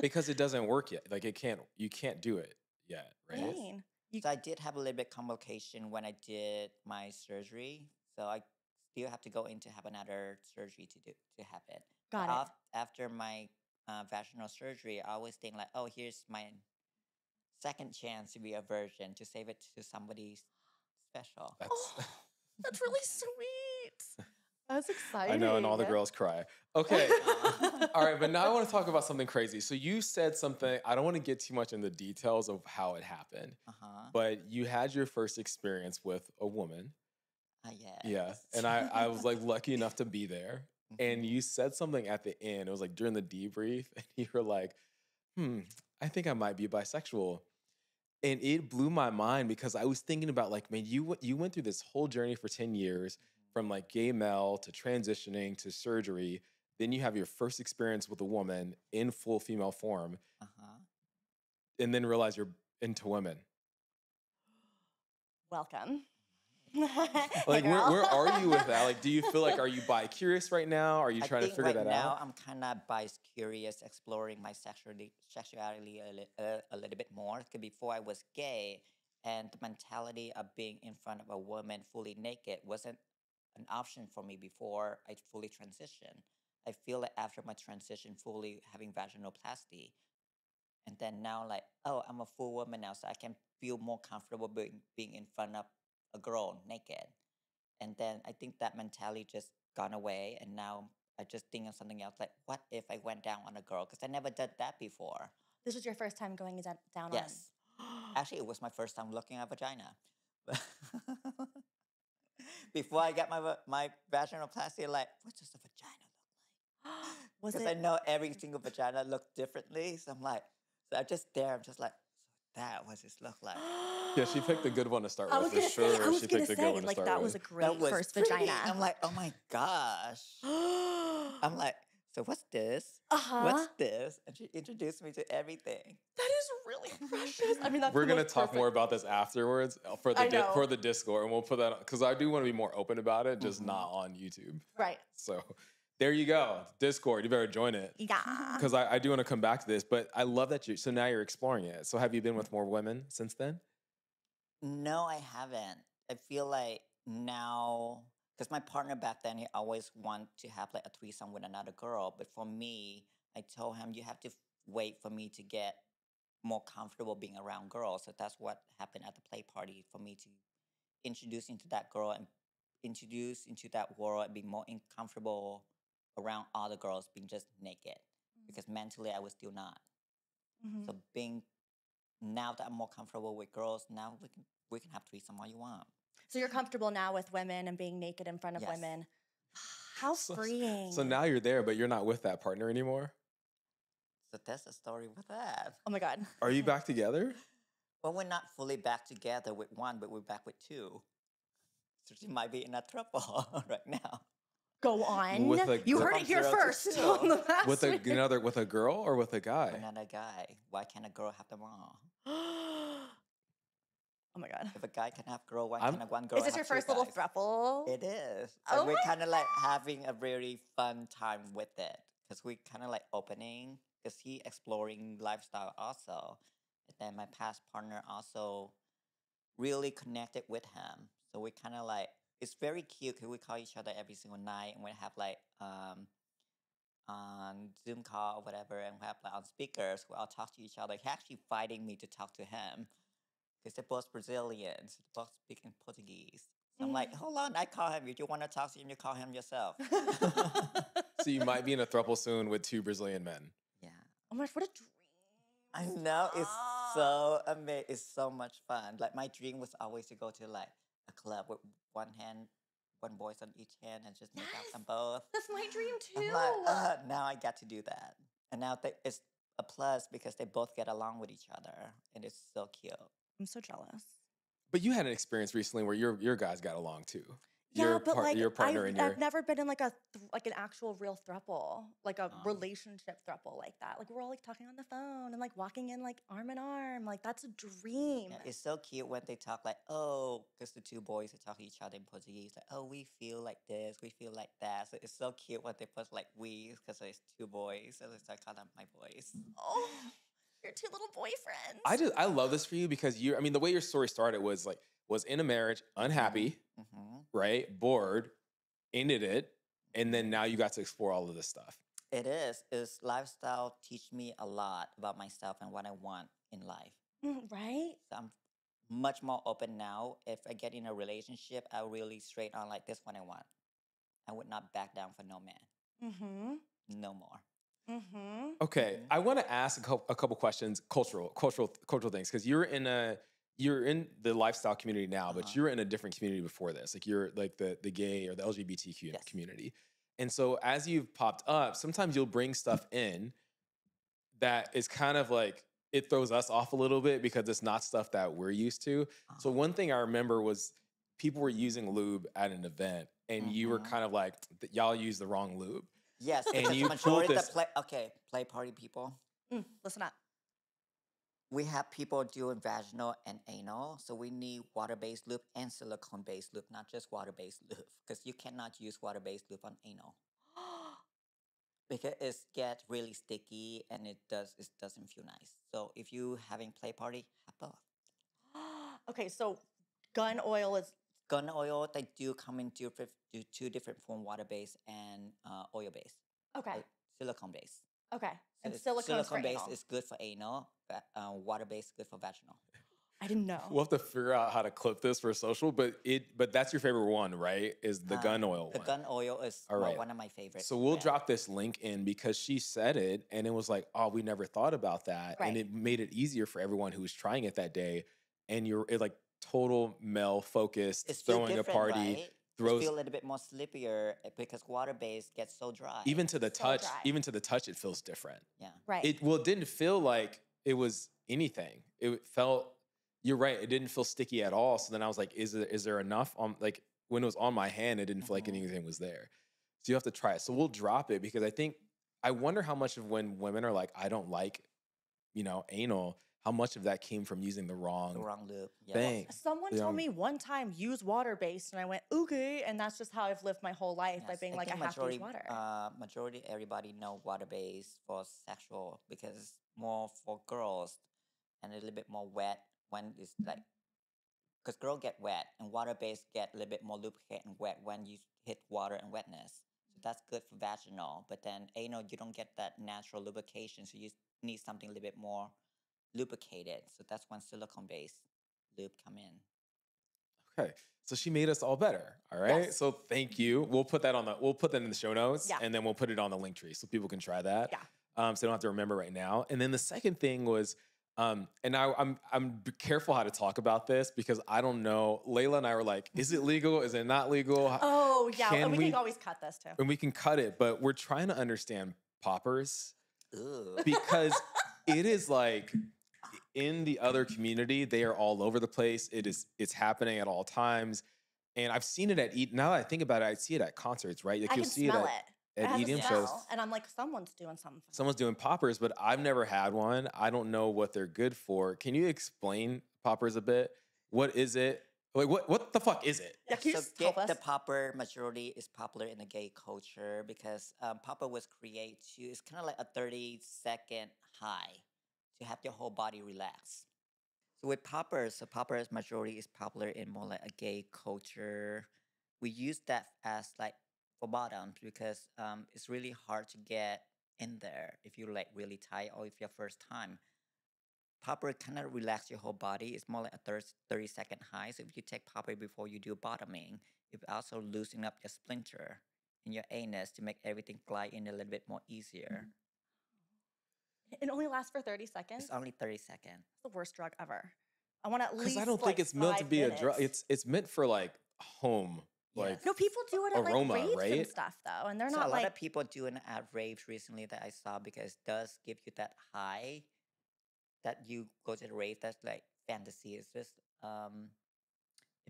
because it doesn't work yet. Like you can't do it yet, right? Dang. So I did have a little bit complication when I did my surgery. So I still have to go in to have another surgery to have it. Got But it. after my vaginal surgery, I always think like, oh, here's my second chance to be a virgin to save it to somebody special. That's Oh, that's really sweet. That's I exciting. know, and all the girls cry. Okay. Aw. All right, but now I want to talk about something crazy. So you said something, I don't want to get too much in the details of how it happened, Uh-huh. but you had your first experience with a woman. Yes. Yeah. And I was like lucky enough to be there. And Mhm. you said something at the end. It was like during the debrief, and you were like, I think I might be bisexual. And it blew my mind because I was thinking about like, man, you went through this whole journey for 10 years from like gay male to transitioning to surgery. Then you have your first experience with a woman in full female form, Uh-huh. and then realize you're into women. Welcome. Like, Hey, where girl. are you with that? Like, do you feel like, are you bi-curious right now? Are you I trying to think figure right that now out? I'm kind of bi-curious, exploring my sexuality a little bit more. Because before I was gay, and the mentality of being in front of a woman fully naked wasn't an option for me before I fully transitioned. I feel like after my transition, fully having vaginoplasty, and then now like, oh, I'm a full woman now, so I can feel more comfortable being in front of a girl naked. And then I think that mentality just gone away. And now I just think of something else like, what if I went down on a girl? Because I never did that before. This was your first time going down Yes. on. Actually, it was my first time looking at vagina. Before I got my vaginoplasty, like, what does a vagina look like? Was Because I it? know every single vagina looks differently. So I'm like, so I'm just there. I'm just like, so that what this look like? Yeah, she picked a good one to start I with was for gonna say. sure. I was She gonna picked a good say one to like start that with. was a great That was first pretty. vagina. I'm like, oh my gosh. I'm like, so what's this? Uh-huh. What's this? And she introduced me to everything. That is really precious. I mean, that's We're the gonna most talk more perfect- about this afterwards for I the know. for the Discord, and we'll put that because I do want to be more open about it, just Mhm. not on YouTube. Right. So there you go, Discord. You better join it Yeah. because I do want to come back to this. But I love that you. So now you're exploring it. So have you been with more women since then? No, I haven't. I feel like now, because my partner back then, he always wanted to have like a threesome with another girl. But for me, I told him, you have to wait for me to get more comfortable being around girls. So that's what happened at the play party for me to introduce into that girl and introduce into that world and be more comfortable around other girls being just naked. Because mentally, I was still not. Mhm. So being now that I'm more comfortable with girls, now we can have threesome all you want. So you're comfortable now with women and being naked in front of Yes. women. How So- freeing. So now you're there, but you're not with that partner anymore. So that's the story with that. Oh my God. Are you back together? Well, we're not fully back together with one, but we're back with two. So she might be in a throuple right now. Go on. With a You gr- heard it From here 0 to first. 2. On the last With week. with a girl or with a guy? Another guy. Why can't a girl have them all? Oh my God. If a guy can have girl, why I'm- can't one girl Is this have your two first little guys? throuple? It is. Oh And we're my kind of like having a very fun time with it. Because we kind of like opening. Because he exploring lifestyle also. And then my past partner also really connected with him. So we kind of like, it's very cute because we call each other every single night. And we have like on Zoom call or whatever. And we have like on speakers. We all talk to each other. He actually fighting me to talk to him. Because they're both Brazilians. They're both speaking Portuguese. So I'm like, hold on, I call him. If you want to talk to him, you call him yourself. So you might be in a throuple soon with two Brazilian men. Yeah. Oh my gosh, what a dream. I know. It's so amazing. It's so much fun. Like my dream was always to go to like a club with one boys on each hand and just make out Yes. them both. That's my dream too. I'm like, now I get to do that. And now it's a plus because they both get along with each other. And it's so cute. I'm so jealous. But you had an experience recently where your guys got along too. Yeah, Your but like your partner and your I've never been in like like an actual real throuple, like a Oh. relationship throuple like that. Like we're all like talking on the phone and like walking in like arm in arm. Like that's a dream. Yeah, it's so cute when they talk like, oh, because the two boys they talk to each other in Portuguese, like, oh, we feel like this, we feel like that. So it's so cute when they put like we, because it's two boys, so I call them my boys. Oh, your two little boyfriends. I love this for you because I mean the way your story started was in a marriage, unhappy, Mm-hmm. right? Bored, ended it, and then now you got to explore all of this stuff. It is. Is lifestyle teach me a lot about myself and what I want in life. Right? So I'm much more open now. If I get in a relationship, I really straight on like this one I want. I would not back down for no man. Mm-hmm. No more. Mm-hmm. Okay, Mhm. I want to ask a couple questions, cultural things, because you're in the lifestyle community now, but Uh-huh. you're in a different community before this. Like you're like the gay or the LGBTQ Yes. community, and so as you've popped up, sometimes you'll bring stuff in that is kind of like it throws us off a little bit because it's not stuff that we're used to. So Uh-huh. one thing I remember was people were using lube at an event, and you were Mhm. kind of like, y'all use the wrong lube. Yes, And because you majority pulled of this- the play party people. Listen up. We have people doing vaginal and anal, so we need water-based lube and silicone-based lube, not just water-based lube, because you cannot use water-based lube on anal because it gets really sticky and it doesn't feel nice. So if you having play party, have both. Okay, so gun oil is Gun oil, they do come in two different form, water-based and oil-based, okay. silicone-based. Okay. And So silicone's for silicone-based anal. is good for anal, but water-based good for vaginal. I didn't know. We'll have to figure out how to clip this for social, but that's your favorite one, right? Is the gun oil The one. gun oil is All right. one of my favorites. So we'll Yeah. drop this link in because she said it and it was like, oh, we never thought about that. Right. And it made it easier for everyone who was trying it that day. And it like total male focused, It's still throwing a different, party, right? throws It feel a little bit more slippier because water-based gets so dry. even to the So touch, dry. it feels different. Yeah. Right. It didn't feel like it was anything. It felt, you're right, it didn't feel sticky at all. So then I was like, is there enough on, like when it was on my hand, it didn't feel like Mhm. anything was there. So you have to try it. So we'll drop it because I wonder how much of when women are like, I don't like, anal, how much of that came from using the The wrong wrong lube. Yeah. thing. Someone You told know, me one time use water-based, and I went, okay, and that's just how I've lived my whole life by Yes, being I like, I think have to use water. majority everybody know water based for sexual because it's more for girls and a little bit more wet when it's like because girl get wet and water based get a little bit more lubricant and wet when you hit water and wetness. So that's good for vaginal, but then anal you don't get that natural lubrication, so you need something a little bit more lubricated. So that's when silicone based lube come in. okay. So she made us all better. All right. Yes. So thank you. We'll put that in the show notes, Yeah. and then we'll put it on the link tree so people can try that. Yeah. So they don't have to remember right now. And then the second thing was, and I'm careful how to talk about this because I don't know. Layla and I were like, is it legal? Is it not legal? Oh, yeah. Can And we we- can always cut this too. And we can cut it, but we're trying to understand poppers Ooh. because it is like in the other community, they are all over the place. It's happening at all times. And I've seen it now that I think about it, I see it at concerts, right? Like I you'll can see smell it it. It at has a EDM smell, shows. and I'm like, someone's doing something. Someone's doing poppers, but I've never had one. I don't know what they're good for. Can you explain poppers a bit? What is it? Like what the fuck is it? Yeah, can you So just help get the us? popper majority is popular in the gay culture because popper was created to, it's kind of like a 30-second high to have your whole body relax. So with poppers, so poppers majority is popular in more like a gay culture. We use that as like for bottoms because it's really hard to get in there if you're like really tight or if your first time. Popper kind of relax your whole body. It's more like a 30-second high. So if you take popper before you do bottoming, it also loosen up your splinter in your anus to make everything glide in a little bit more easier. It only lasts for 30 seconds. It's only 30 seconds. It's the worst drug ever. I want at least Because I don't like think it's meant to 5 be a minutes. drug. It's meant for like home. Yes. Like No, people do it at aroma, like raves right? and stuff though, and they're So not a lot like. of people doing it at raves recently that I saw because it does give you that high that you go to the rave. That's like fantasy. It's just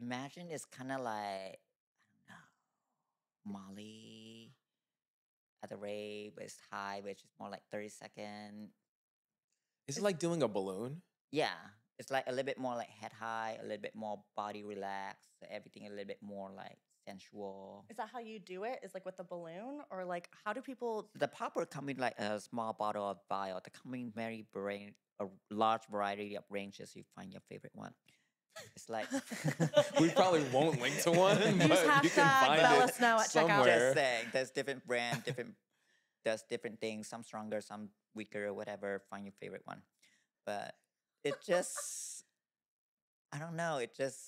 imagine it's kind of like I don't know Molly at the rave, but it's high, which is more like 30-second. Is it like doing a balloon? Yeah, it's like a little bit more like head high, a little bit more body relaxed, so everything a little bit more like sensual. Is that how you do it? Is like with the balloon, or like how do people? The popper come in like a small bottle of vial. They come in a large variety of ranges. You find your favorite one. It's like We probably won't link to one, Use but you can hashtag find Bella it Snow at checkout. somewhere. just saying. There's different brand, does different things. Some stronger, some weaker, or whatever. Find your favorite one. But it just, I don't know. It just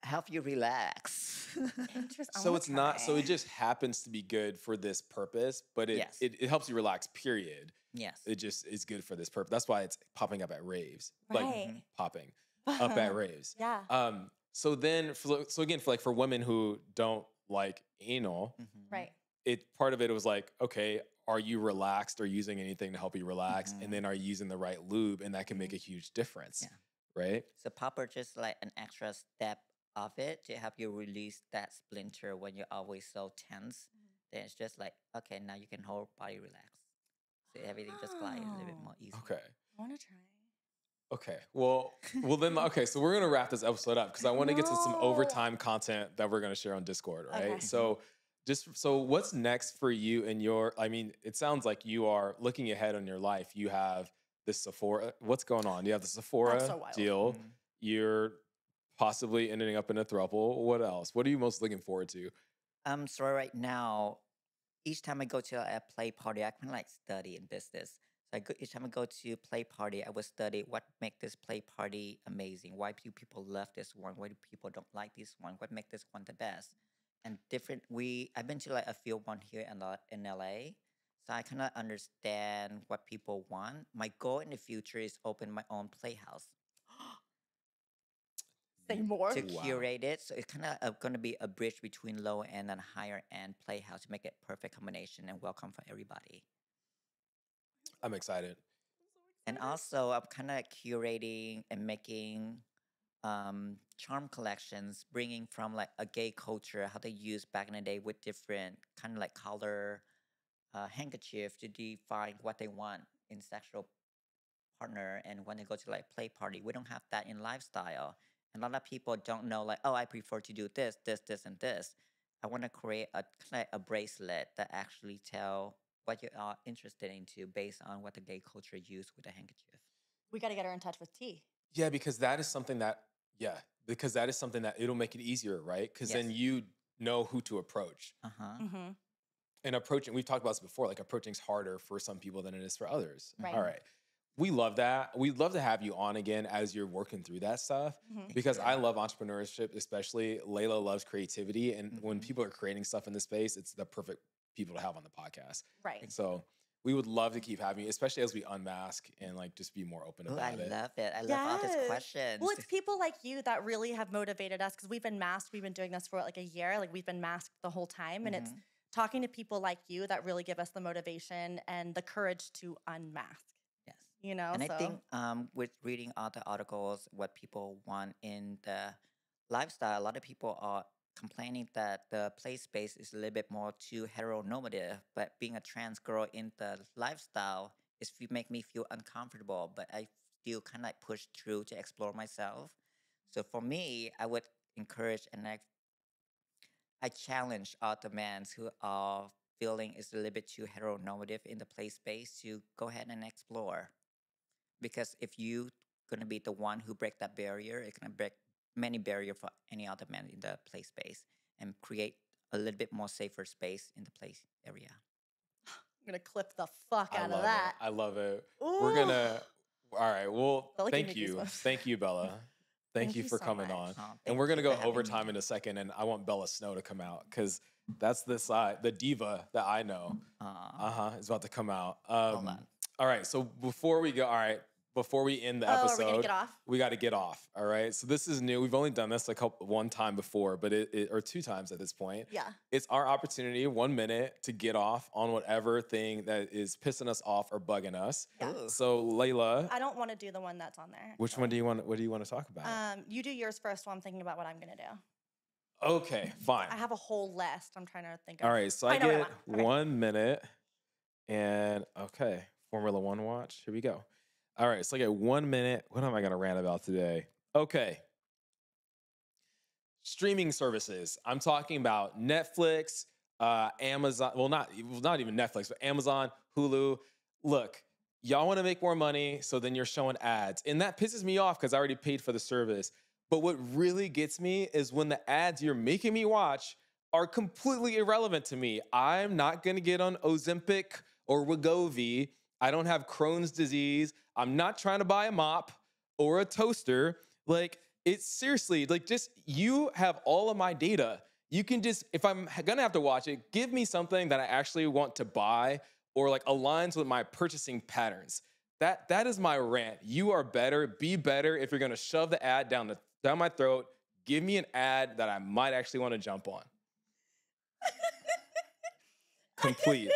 help you relax. Interesting. I So wanna it's not. So try. it just happens to be good for this purpose, but Yes. it helps you relax. Period. Yes. It just is good for this purpose. That's why it's popping up at raves, Right. like popping up at raves. Yeah. So then, so again, for women who don't like anal, Mhm. Right. part of it was like, okay, are you relaxed or using anything to help you relax? Mhm. And then are you using the right lube? And that can make a huge difference, Yeah. right? So popper just like an extra step of it to help you release that splinter when you're always so tense. Then it's just like, okay, now you can whole body relax. So everything just glide a little bit more easy. Okay. I want to try. Okay. Well then, okay. So we're going to wrap this episode up because I want to get to some No. overtime content that we're going to share on Discord, right? Okay. So so what's next for you and I mean, it sounds like you are looking ahead on your life. You have this Sephora. What's going on? You have the Sephora so wild. deal. Mhm. You're possibly ending up in a throuple. What else? What are you most looking forward to? So right now, each time I go to a play party, I kind of like study in business. So each time I go to play party, I would study what make this play party amazing. Why do people love this one? Why do people don't like this one? What make this one the best? And I've been to like a few one here in LA. So I kind of understand what people want. My goal in the future is open my own playhouse Say more. to Wow. curate it. So it's kind of going to be a bridge between low end and higher end playhouse to make it perfect combination and welcome for everybody. I'm excited. And also, I'm kind of curating and making charm collections, bringing from like a gay culture, how they used back in the day with different kind of like color handkerchief to define what they want in sexual partner and want to go to like play party. We don't have that in lifestyle. And a lot of people don't know like, oh, I prefer to do this, this, this, and this. I want to create a kind of a bracelet that actually tell what you are interested into based on what the gay culture use with a handkerchief. We got to get her in touch with T. Yeah, because that is something that, it'll make it easier, right? Because then you know who to approach. Mm-hmm. And approaching, we've talked about this before, like approaching's harder for some people than it is for others. Right. All right. We love that. We'd love to have you on again as you're working through that stuff because I love entrepreneurship, especially. Layla loves creativity. And when people are creating stuff in this space, it's the perfect people to have on the podcast. Right. So we would love to keep having you, especially as we unmask and like just be more open about it. I love it. I love all these questions. Well, it's people like you that really have motivated us because we've been masked. We've been doing this for like a year. Like we've been masked the whole time. And it's talking to people like you that really give us the motivation and the courage to unmask. Yes. You know, and I think with reading all the articles, what people want in the lifestyle, a lot of people are complaining that the play space is a little bit more too heteronormative, but being a trans girl in the lifestyle is make me feel uncomfortable, but I still kind of like push through to explore myself. So for me, I would encourage and I challenge all the men who are feeling is a little bit too heteronormative in the play space to go ahead and explore. Because if you gonna be the one who break that barrier, it's gonna break many barriers for any other man in the play space and create a little bit more safer space in the play area. I'm gonna clip the fuck out of that. I love it. Ooh. We're gonna. All right. Well, Bella gave thank me you. goosebumps. Thank you, Bella. Thank you for so coming much. on. Oh, And we're gonna go having me. overtime in a second, and I want Bella Snow to come out because that's the side, the diva that I know. Is about to come out. Hold on. All right. So before we go, before we end the Are we episode, gonna get off? we got to get off. All right. So this is new. We've only done this one time before, but or two times at this point. Yeah. It's our opportunity, 1 minute, to get off on whatever thing that is pissing us off or bugging us. Yeah. Ooh. So Layla, I don't want to do the one that's on there. which one do you want? What do you want to talk about? You do yours first while I'm thinking about what I'm gonna do. Okay, fine. I have a whole list. I'm trying to think of. All right. So I know what I get want. Okay. 1 minute, and okay, Formula One watch. Here we go. All right, so I get 1 minute. What am I going to rant about today? Okay. Streaming services. I'm talking about Netflix, Amazon. Well, not even Netflix, but Amazon, Hulu. Look, y'all want to make more money, so then you're showing ads. And that pisses me off because I already paid for the service. But what really gets me is when the ads you're making me watch are completely irrelevant to me. I'm not going to get on Ozempic or Wegovy. I don't have Crohn's disease. I'm not trying to buy a mop or a toaster. Like, it's seriously, like, just, you have all of my data. You can just, if I'm gonna have to watch it, give me something that I actually want to buy or like aligns with my purchasing patterns. That is my rant. You are better, be better. If you're gonna shove the ad down my throat, give me an ad that I might actually want to jump on. Complete.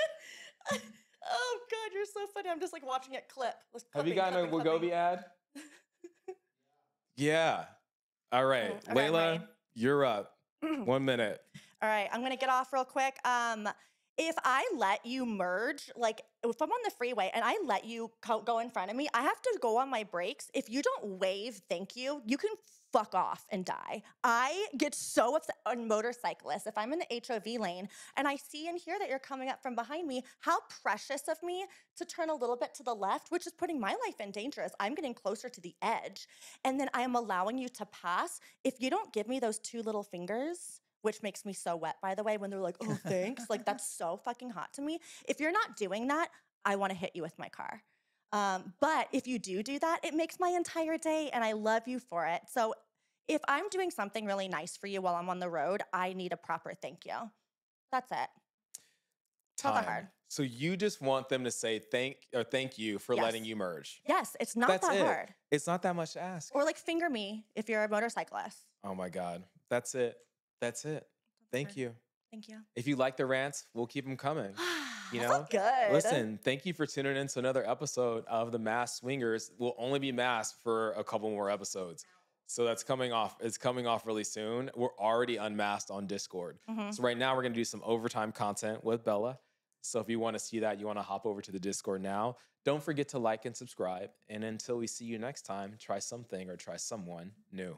Oh God, you're so funny. I'm just like watching it clip. Have you gotten a Wegovy ad? Yeah. All right. Okay, I'm Layla, ready. you're up. 1 minute. All right, I'm gonna get off real quick. If I let you merge, like if I'm on the freeway and I let you go in front of me, I have to go on my brakes. If you don't wave, thank you, you can fuck off and die. I get so upset on motorcyclists. If I'm in the HOV lane and I see and hear that you're coming up from behind me, how precious of me to turn a little bit to the left, which is putting my life in danger as I'm getting closer to the edge. And then I am allowing you to pass. If you don't give me those two little fingers, which makes me so wet, by the way, when they're like, oh, thanks. Like, that's so fucking hot to me. If you're not doing that, I want to hit you with my car. But if you do that, it makes my entire day, and I love you for it. So if I'm doing something really nice for you while I'm on the road, I need a proper thank you. That's it. It's not that hard. So you just want them to say thank you for letting you merge. Yes, it's not That's that it. hard. It's not that much to ask. Or like finger me if you're a motorcyclist. Oh my God. That's it. That's it. Thank you. Thank you. If you like the rants, we'll keep them coming. You know? That's good. Listen, thank you for tuning in to another episode of the Masked Swingers. We'll only be masked for a couple more episodes. So that's coming off. It's coming off really soon. We're already unmasked on Discord. So right now we're going to do some overtime content with Bella. So if you want to see that, you want to hop over to the Discord now. Don't forget to like and subscribe. And until we see you next time, try something or try someone new.